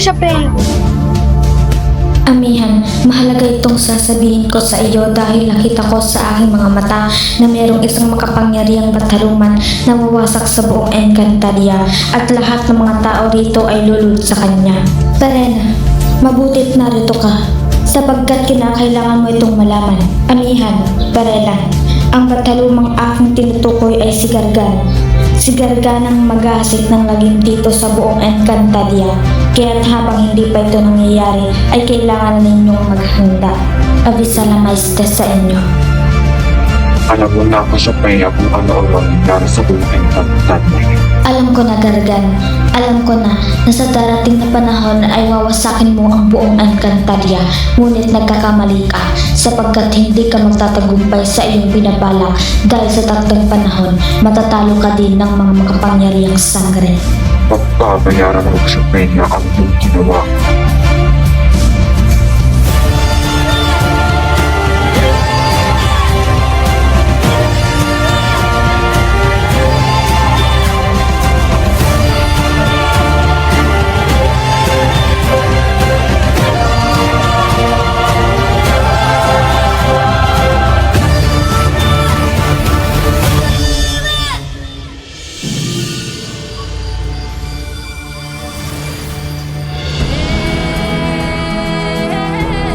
Kasyapeng. Amihan, mahalaga itong sasabihin ko sa iyo dahil nakita ko sa aking mga mata na mayroong isang makapangyarihang bataluman na wawasak sa buong Encantadia at lahat ng mga tao rito ay lulod sa kanya. Perena, mabuti't narito ka sapagkat kinakailangan mo itong malaman. Amihan, Perena, ang batalumang aking tinutukoy ay si Gargan. Si Gargan ang mag-aasik ng lagim dito sa buong Encantadia. Kaya't habang hindi pa ito nangyayari, ay kailangan ninyong maghanda. Abisala Maestes sa inyo. Alam mo na, Kasyapeng, kung ano ang mangyayari sa buong Encantadia. Alam ko na, Gargan. Alam ko na sa darating na panahon ay wawasakin mo ang buong Encantadia. Ngunit nagkakamali ka sapagkat hindi ka magtatagumpay sa iyong binabalak dahil sa tatlong panahon matatalo ka din ng mga makapangyarihang sangre. Pagbabayaran mo, Kasyapeng, ang iyong ginawa.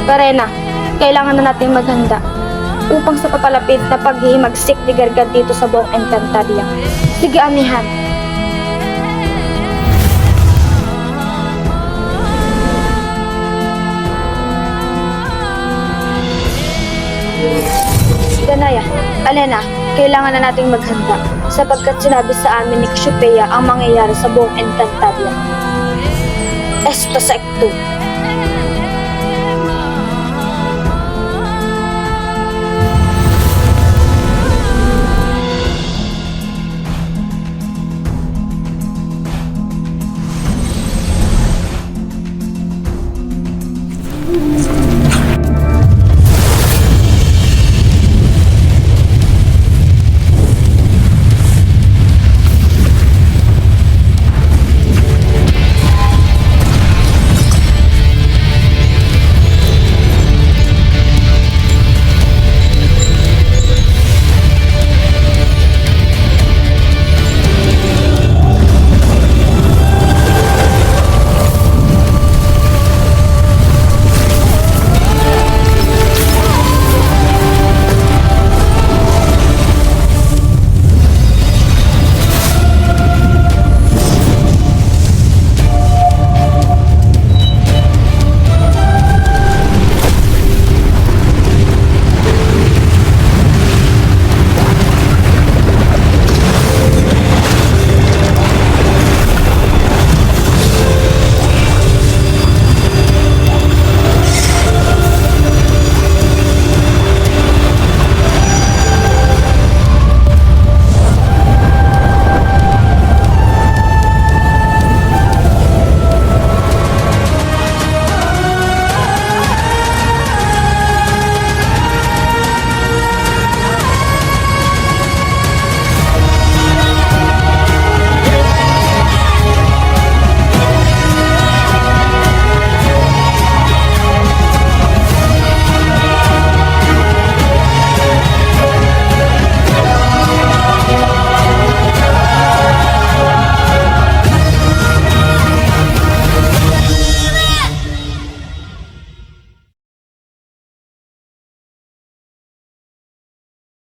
Perena, kailangan na natin maghanda upang sa papalapit na paghihimagsik ni Gargan dito sa buong Encantadia. Sige, amihan. Danaya, Alena, kailangan na nating maghanda sapagkat sinabi sa amin ni Cassiopeia ang mangyayari sa buong Encantadia. Esto secto.